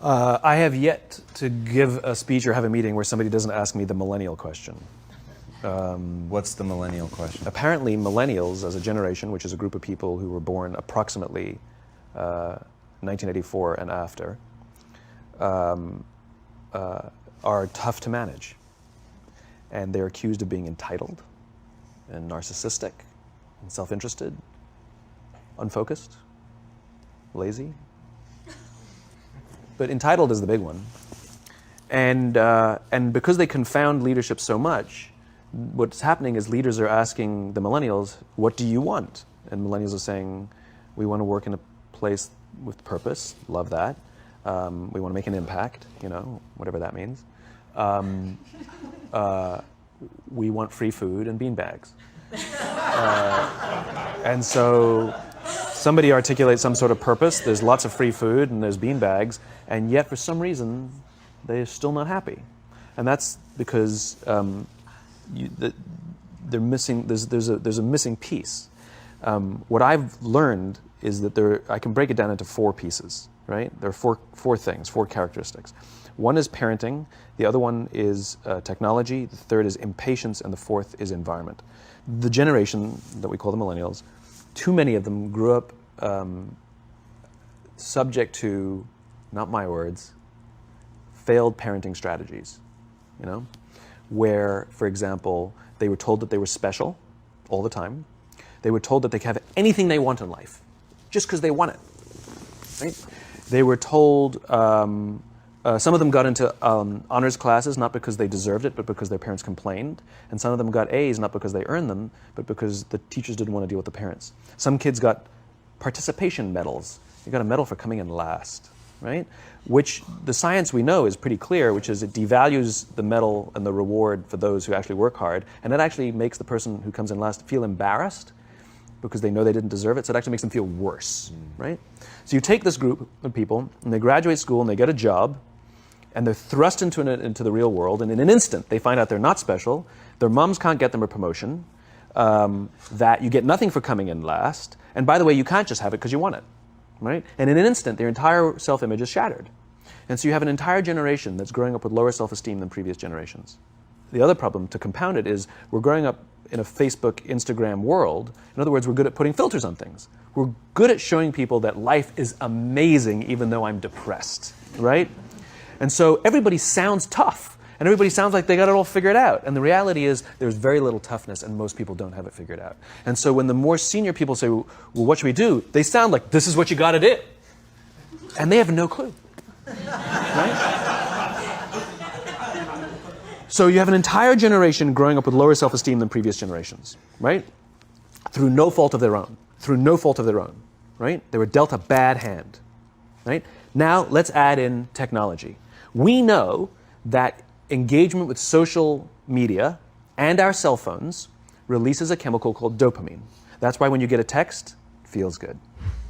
I have yet to give a speech or have a meeting where somebody doesn't ask me the millennial question. What's the millennial question? Apparently, millennials as a generation, which is a group of people who were born approximately 1984 and after, are tough to manage. And they're accused of being entitled and narcissistic and self-interested, unfocused, lazy. But entitled is the big one. And because they confound leadership so much, what's happening is leaders are asking the millennials, what do you want? And millennials are saying, we want to work in a place with purpose, love that. We want to make an impact, whatever that means. We want free food and beanbags. And so somebody articulates some sort of purpose, there's lots of free food and there's beanbags, and yet for some reason they're still not happy. And that's because they're missing, there's a missing piece. What I've learned is that I can break it down into 4 pieces, right? There are four things, 4 characteristics. One is parenting, the other one is technology, the third is impatience, and the fourth is environment. The generation that we call the millennials, too many of them grew up subject to, not my words, failed parenting strategies, where, for example, they were told that they were special all the time. They were told that they could have anything they want in life, just because they want it, right? They were told, some of them got into honors classes, not because they deserved it, but because their parents complained. And some of them got A's, not because they earned them, but because the teachers didn't want to deal with the parents. Some kids got participation medals. You got a medal for coming in last, right? Which the science we know is pretty clear, which is it devalues the medal and the reward for those who actually work hard. And it actually makes the person who comes in last feel embarrassed because they know they didn't deserve it. So it actually makes them feel worse, right? So you take this group of people and they graduate school and they get a job, and they're thrust into the real world, and in an instant, they find out they're not special, their moms can't get them a promotion, that you get nothing for coming in last, and by the way, you can't just have it because you want it, right? And in an instant, their entire self-image is shattered. And so you have an entire generation that's growing up with lower self-esteem than previous generations. The other problem, to compound it, is we're growing up in a Facebook, Instagram world. In other words, we're good at putting filters on things. We're good at showing people that life is amazing even though I'm depressed, right? And so everybody sounds tough, and everybody sounds like they got it all figured out. And the reality is there's very little toughness, and most people don't have it figured out. And so when the more senior people say, well, what should we do? They sound like, this is what you got to do. And they have no clue. Right? So you have an entire generation growing up with lower self-esteem than previous generations, right? Through no fault of their own. Through no fault of their own, right? They were dealt a bad hand, right? Now let's add in technology. We know that engagement with social media and our cell phones releases a chemical called dopamine. That's why when you get a text, it feels good,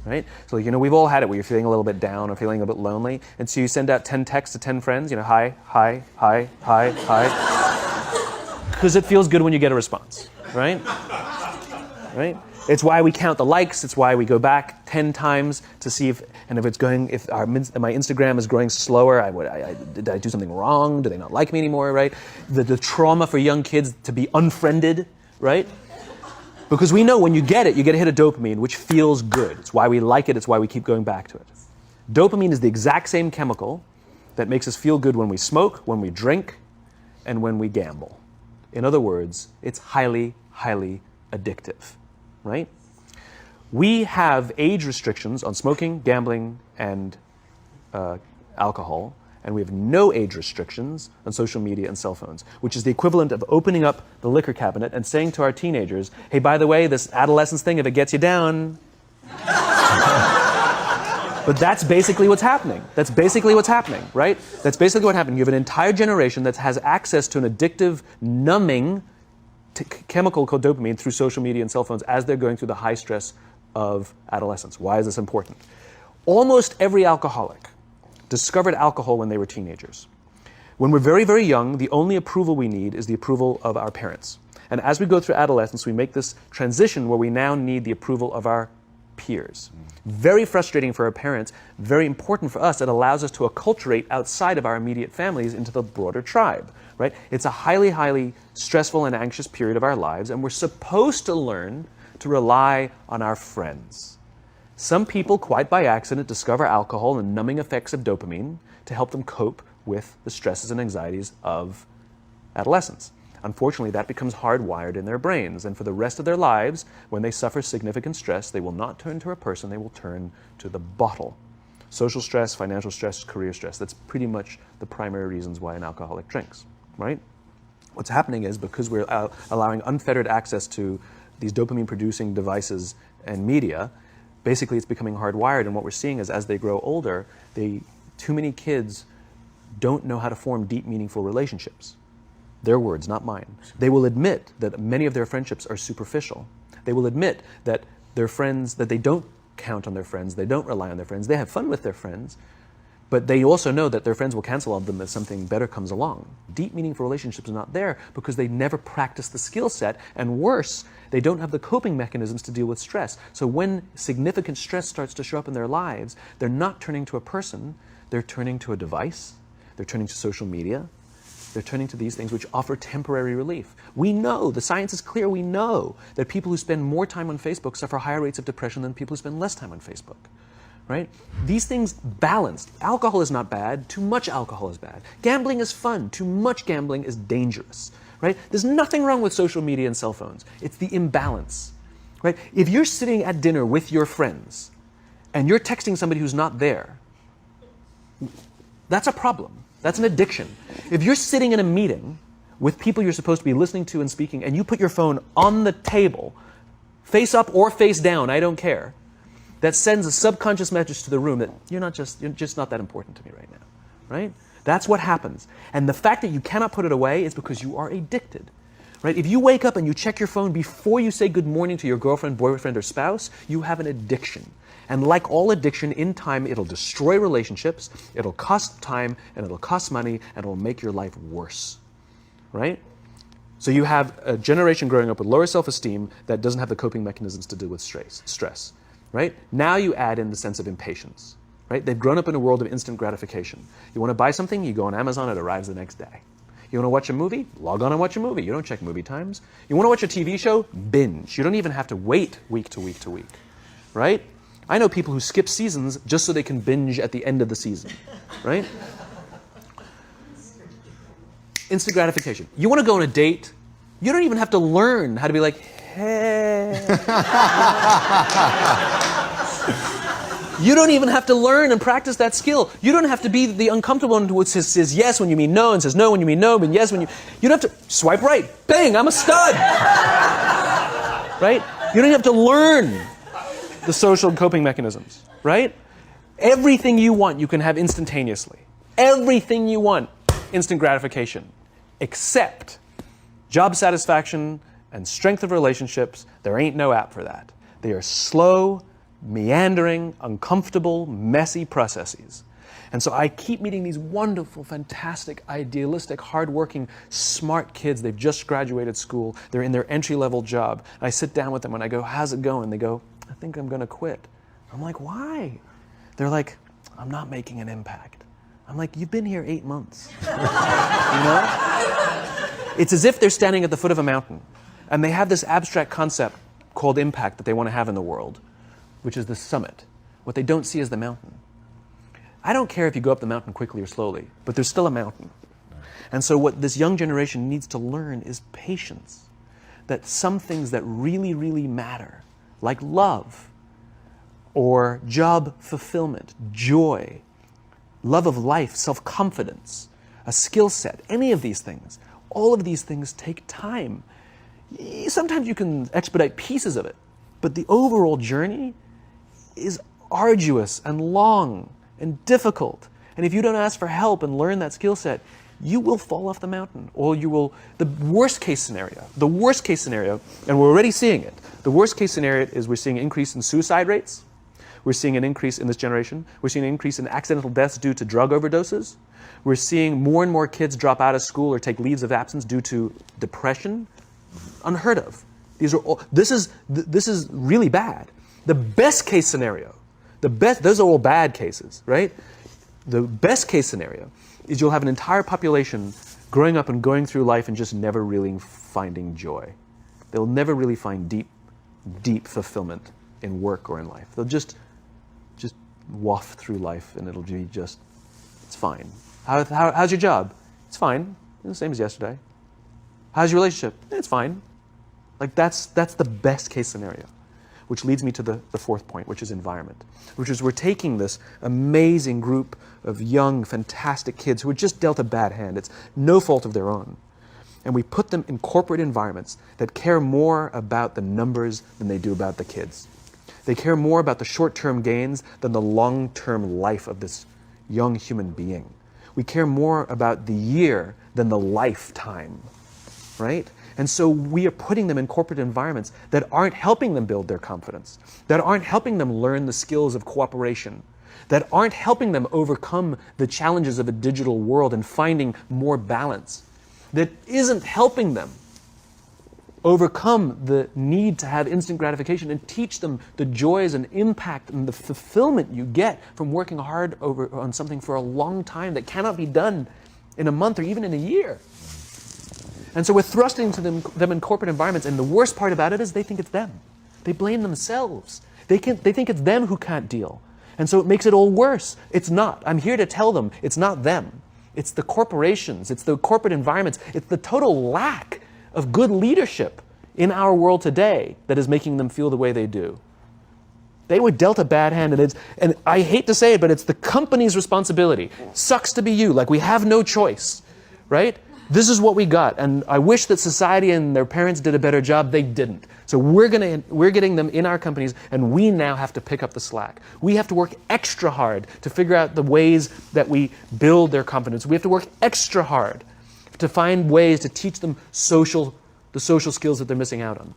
right? So, we've all had it where you're feeling a little bit down or feeling a bit lonely, and so you send out 10 texts to 10 friends, hi, hi, hi, hi, hi, because it feels good when you get a response, right? Right? It's why we count the likes. It's why we go back 10 times to see if my Instagram is growing slower, did I do something wrong? Do they not like me anymore, right? The trauma for young kids to be unfriended, right? Because we know when you get a hit of dopamine, which feels good. It's why we like it. It's why we keep going back to it. Dopamine is the exact same chemical that makes us feel good when we smoke, when we drink, and when we gamble. In other words, it's highly, highly addictive. Right? We have age restrictions on smoking, gambling, and alcohol, and we have no age restrictions on social media and cell phones, which is the equivalent of opening up the liquor cabinet and saying to our teenagers, hey, by the way, this adolescence thing, if it gets you down. But that's basically what's happening. That's basically what's happening, right? That's basically what happened. You have an entire generation that has access to an addictive, numbing chemical called dopamine through social media and cell phones as they're going through the high stress of adolescence. Why is this important? Almost every alcoholic discovered alcohol when they were teenagers. When we're very, very young, the only approval we need is the approval of our parents. And as we go through adolescence, we make this transition where we now need the approval of our peers. Very frustrating for our parents, very important for us. It allows us to acculturate outside of our immediate families into the broader tribe, right? It's a highly, highly stressful and anxious period of our lives, and we're supposed to learn to rely on our friends. Some people, quite by accident, discover alcohol and numbing effects of dopamine to help them cope with the stresses and anxieties of adolescence. Unfortunately, that becomes hardwired in their brains, and for the rest of their lives, when they suffer significant stress, they will not turn to a person, they will turn to the bottle. Social stress, financial stress, career stress, that's pretty much the primary reasons why an alcoholic drinks, right? What's happening is, because we're allowing unfettered access to these dopamine-producing devices and media, basically it's becoming hardwired, and what we're seeing is, as they grow older, too many kids don't know how to form deep, meaningful relationships. Their words, not mine. They will admit that many of their friendships are superficial. They will admit that their friends, that they don't count on their friends, they don't rely on their friends, they have fun with their friends, but they also know that their friends will cancel on them if something better comes along. Deep, meaningful relationships are not there because they never practice the skill set, and worse, they don't have the coping mechanisms to deal with stress. So when significant stress starts to show up in their lives, they're not turning to a person, they're turning to a device, they're turning to social media, they're turning to these things which offer temporary relief. We know, the science is clear, we know that people who spend more time on Facebook suffer higher rates of depression than people who spend less time on Facebook, right? These things balanced. Alcohol is not bad, too much alcohol is bad. Gambling is fun, too much gambling is dangerous, right? There's nothing wrong with social media and cell phones. It's the imbalance, right? If you're sitting at dinner with your friends and you're texting somebody who's not there, that's a problem. That's an addiction. If you're sitting in a meeting with people you're supposed to be listening to and speaking, and you put your phone on the table, face up or face down, I don't care, that sends a subconscious message to the room that you're just not that important to me right now, right? That's what happens. And the fact that you cannot put it away is because you are addicted, right? If you wake up and you check your phone before you say good morning to your girlfriend, boyfriend, or spouse, you have an addiction. And like all addiction, in time, it'll destroy relationships, it'll cost time, and it'll cost money, and it'll make your life worse, right? So you have a generation growing up with lower self-esteem that doesn't have the coping mechanisms to deal with stress, right? Now you add in the sense of impatience, right? They've grown up in a world of instant gratification. You want to buy something, you go on Amazon, it arrives the next day. You want to watch a movie? Log on and watch a movie. You don't check movie times. You want to watch a TV show? Binge. You don't even have to wait week to week to week, right? I know people who skip seasons just so they can binge at the end of the season, right? Instant gratification. You want to go on a date, you don't even have to learn how to be like, hey. You don't even have to learn and practice that skill. You don't have to be the uncomfortable one who says yes when you mean no, and says no when you mean no, and yes when you... You don't have to swipe right. Bang, I'm a stud. Right? You don't have to learn the social coping mechanisms, right? Everything you want, you can have instantaneously. Everything you want, instant gratification. Except job satisfaction and strength of relationships, there ain't no app for that. They are slow, meandering, uncomfortable, messy processes. And so I keep meeting these wonderful, fantastic, idealistic, hardworking, smart kids. They've just graduated school. They're in their entry-level job. And I sit down with them and I go, how's it going? They go, I think I'm going to quit. I'm like, why? They're like, I'm not making an impact. I'm like, you've been here 8 months. You know? It's as if they're standing at the foot of a mountain and they have this abstract concept called impact that they want to have in the world, which is the summit. What they don't see is the mountain. I don't care if you go up the mountain quickly or slowly, but there's still a mountain. And so what this young generation needs to learn is patience. That some things that really, really matter, like love, or job fulfillment, joy, love of life, self-confidence, a skill set, any of these things, all of these things take time. Sometimes you can expedite pieces of it, but the overall journey is arduous and long and difficult. And if you don't ask for help and learn that skill set, you will fall off the mountain, or you will, the worst case scenario, and we're already seeing it, the worst case scenario is we're seeing an increase in suicide rates, we're seeing an increase in this generation, we're seeing an increase in accidental deaths due to drug overdoses, we're seeing more and more kids drop out of school or take leaves of absence due to depression. Unheard of. This is really bad. The best case scenario, those are all bad cases, right? The best case scenario is you'll have an entire population growing up and going through life and just never really finding joy. They'll never really find deep fulfillment in work or in life. They'll just waft through life and it'll be just, it's fine. How's your job? It's fine. The same as yesterday. How's your relationship? It's fine. Like that's the best case scenario. Which leads me to the fourth point, which is environment. Which is we're taking this amazing group of young, fantastic kids who were just dealt a bad hand. It's no fault of their own. And we put them in corporate environments that care more about the numbers than they do about the kids. They care more about the short-term gains than the long-term life of this young human being. We care more about the year than the lifetime, right? And so we are putting them in corporate environments that aren't helping them build their confidence, that aren't helping them learn the skills of cooperation, that aren't helping them overcome the challenges of a digital world and finding more balance, that isn't helping them overcome the need to have instant gratification and teach them the joys and impact and the fulfillment you get from working hard on something for a long time that cannot be done in a month or even in a year. And so we're thrusting to them in corporate environments, and the worst part about it is they think it's them. They blame themselves. They think it's them who can't deal. And so it makes it all worse. It's not. I'm here to tell them it's not them. It's the corporations. It's the corporate environments. It's the total lack of good leadership in our world today that is making them feel the way they do. They were dealt a bad hand, and I hate to say it, but it's the company's responsibility. Sucks to be you. Like, we have no choice, right? This is what we got, and I wish that society and their parents did a better job. They didn't. So we're getting them in our companies, and we now have to pick up the slack. We have to work extra hard to figure out the ways that we build their confidence. We have to work extra hard to find ways to teach them the social skills that they're missing out on.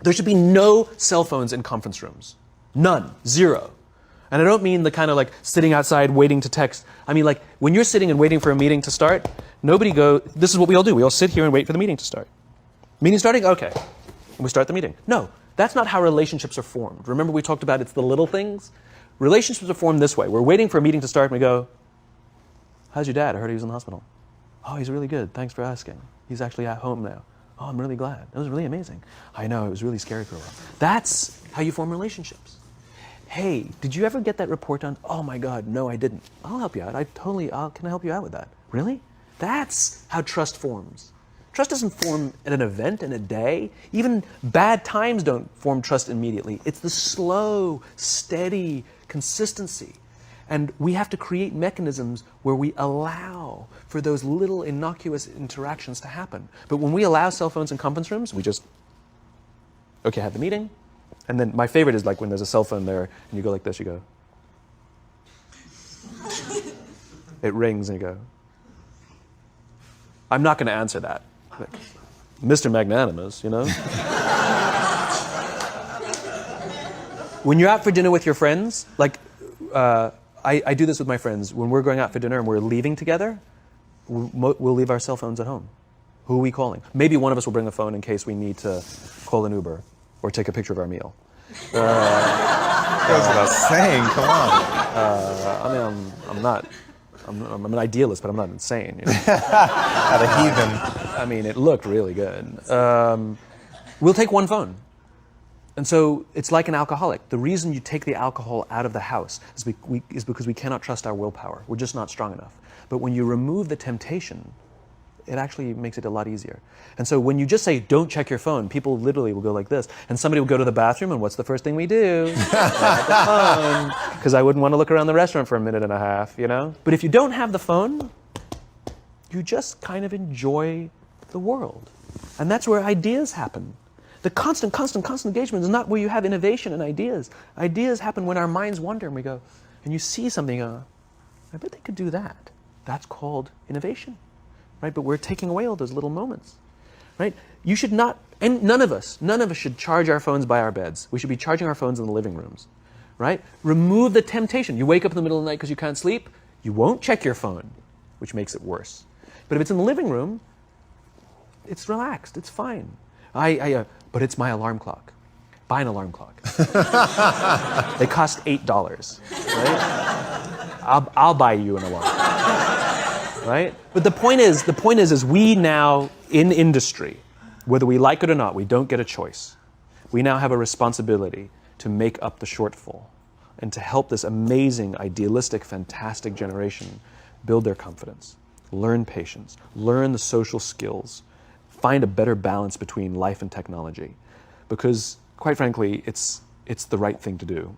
There should be no cell phones in conference rooms. None. Zero. And I don't mean the kind of like sitting outside waiting to text. I mean like when you're sitting and waiting for a meeting to start, this is what we all do. We all sit here and wait for the meeting to start. Meeting starting? Okay. And we start the meeting. No, that's not how relationships are formed. Remember we talked about it's the little things? Relationships are formed this way. We're waiting for a meeting to start and we go, how's your dad? I heard he was in the hospital. Oh, he's really good. Thanks for asking. He's actually at home now. Oh, I'm really glad. That was really amazing. I know, it was really scary for a while. That's how you form relationships. Hey, did you ever get that report done? Oh my God, no, I didn't. I'll help you out. Can I help you out with that? Really? That's how trust forms. Trust doesn't form at an event in a day. Even bad times don't form trust immediately. It's the slow, steady consistency. And we have to create mechanisms where we allow for those little innocuous interactions to happen. But when we allow cell phones in conference rooms, we just, okay, have the meeting. And then my favorite is like when there's a cell phone there and you go like this, you go. It rings and you go. I'm not going to answer that. Like, Mr. Magnanimous, you know? When you're out for dinner with your friends, like, I do this with my friends. When we're going out for dinner and we're leaving together, we'll leave our cell phones at home. Who are we calling? Maybe one of us will bring a phone in case we need to call an Uber or take a picture of our meal. That goes without saying, come on. I'm an idealist, but I'm not insane. You know? Not a heathen. I mean, it looked really good. We'll take one phone. And so it's like an alcoholic. The reason you take the alcohol out of the house is because we cannot trust our willpower. We're just not strong enough. But when you remove the temptation, it actually makes it a lot easier. And so when you just say, don't check your phone, people literally will go like this. And somebody will go to the bathroom, and what's the first thing we do? Have the phone. Because I wouldn't want to look around the restaurant for a minute and a half, you know? But if you don't have the phone, you just kind of enjoy the world. And that's where ideas happen. The constant engagement is not where you have innovation and ideas. Ideas happen when our minds wander and we go, and you see something, I bet they could do that. That's called innovation, right? But we're taking away all those little moments, right? You should not, and none of us should charge our phones by our beds. We should be charging our phones in the living rooms, right? Remove the temptation. You wake up in the middle of the night because you can't sleep, you won't check your phone, which makes it worse. But if it's in the living room, it's relaxed, it's fine. But it's my alarm clock. buy an alarm clock. They cost $8, right? I'll buy you an alarm, right? But the point is we now in industry, whether we like it or not, we don't get a choice. We now have a responsibility to make up the shortfall and to help this amazing, idealistic, fantastic generation build their confidence, learn patience, learn the social skills, find a better balance between life and technology. Because, quite frankly, it's the right thing to do.